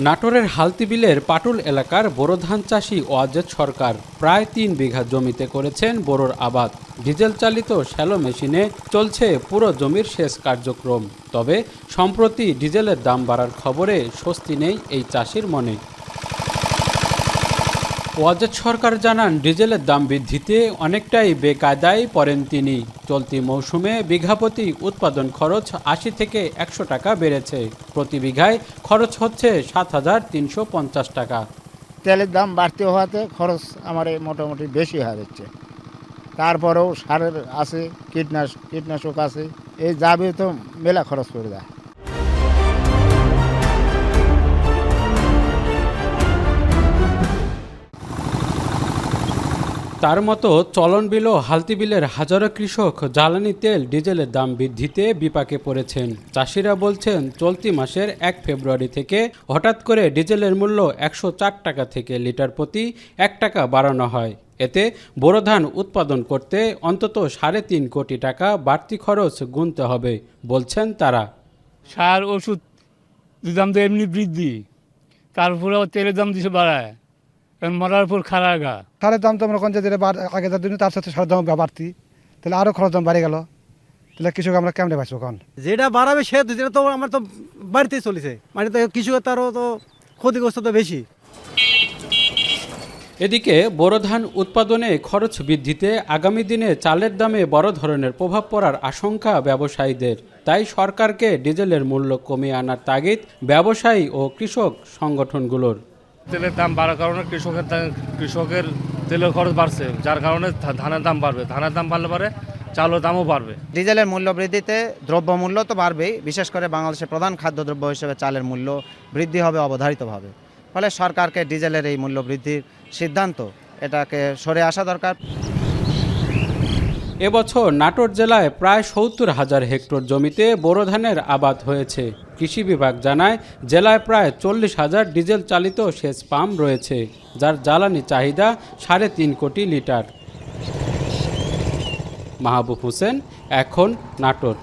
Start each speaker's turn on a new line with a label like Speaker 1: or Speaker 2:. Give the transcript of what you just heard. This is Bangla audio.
Speaker 1: নাটোরের হালতিবিলের পাটুল এলাকার বোরো ধান চাষি ওয়াজেদ সরকার প্রায় ৩ বিঘা জমিতে করেছেন বোরোর আবাদ। ডিজেল চালিত শ্যালো মেশিনে চলছে পুরো জমির সেচ কার্যক্রম। তবে সম্প্রতি ডিজেলের দাম বাড়ার খবরে স্বস্তি নেই এই চাষির মনে। ওয়াজেদ সরকার জানান, ডিজেলের দাম বৃদ্ধিতে অনেকটাই বেকায়দায় পড়েন তিনি। চলতি মৌসুমে বিঘাপ্রতি উৎপাদন খরচ ৮০ থেকে ১০০ টাকা বেড়েছে। প্রতি বিঘায় খরচ হচ্ছে ৭,৩৫০ টাকা।
Speaker 2: তেলের দাম বাড়তে হওয়াতে খরচ আমার মোটামুটি বেশি হয়ে যাচ্ছে। তারপরেও সারের আছে, কীটনাশক আছে, এই যাবে তো মেলা খরচ করে দেয়।
Speaker 1: তার মতো চলন বিল ও হালতি বিলের হাজারো কৃষক জ্বালানি তেল ডিজেলের দাম বৃদ্ধিতে বিপাকে পড়েছেন। চাষিরা বলছেন, চলতি মাসের ১ ফেব্রুয়ারি থেকে হঠাৎ করে ডিজেলের মূল্য ১০৪ টাকা থেকে লিটার প্রতি ১ টাকা বাড়ানো হয়। এতে বোরো ধান উৎপাদন করতে অন্তত ৩.৫ কোটি টাকা বাড়তি খরচ গুনতে হবে বলছেন তারা।
Speaker 3: সার ওষুধ দাম তো এমনি বৃদ্ধি, তারপরে তেলের দাম দিছে বাড়ায়, মরার পর খাড়া গা।
Speaker 4: সারের দাম তো আমরা কোন আগে যা দিন তার সাথে সারের দাম বাড়তি, তাহলে আরও খরচ দাম বাড়ে গেল, তাহলে কৃষক আমরা কেমনে বাঁচবো? কারণ
Speaker 5: যেটা বাড়াবে যেটা তো আমার তো বাড়িতেই চলেছে, মানে তো কৃষকের তারও তো ক্ষতিগ্রস্ত তো বেশি।
Speaker 1: এদিকে বোরো ধান উৎপাদনে খরচ বৃদ্ধিতে আগামী দিনে চালের দামে বড় ধরনের প্রভাব পড়ার আশঙ্কা ব্যবসায়ীদের। তাই সরকারকে ডিজেলের মূল্য কমিয়ে আনার তাগিদ ব্যবসায়ী ও কৃষক সংগঠনগুলোর।
Speaker 6: তেলের দাম বাড়ার কারণে কৃষকের তেলের খরচ বাড়ছে, যার কারণে ধানের দাম বাড়বে। ধানের দাম বাড়লে পরে চালের দামও বাড়বে।
Speaker 7: ডিজেলের মূল্য বৃদ্ধিতে দ্রব্যমূল্য তো বাড়বেই, বিশেষ করে বাংলাদেশের প্রধান খাদ্যদ্রব্য হিসেবে চালের মূল্য বৃদ্ধি হবে অবধারিতভাবে। ফলে সরকারকে ডিজেলের এই মূল্য বৃদ্ধির সিদ্ধান্ত এটাকে সরে আসা দরকার।
Speaker 1: এবছর নাটোর জেলায় প্রায় ৭০,০০০ হেক্টর জমিতে বোরো ধানের আবাদ হয়েছে। কৃষি বিভাগ জানায়, জেলায় প্রায় ৪০,০০০ ডিজেল চালিত সেচ পাম্প রয়েছে, যার জ্বালানি চাহিদা ৩.৫ কোটি লিটার। মাহবুব হোসেন, এখন নাটোর।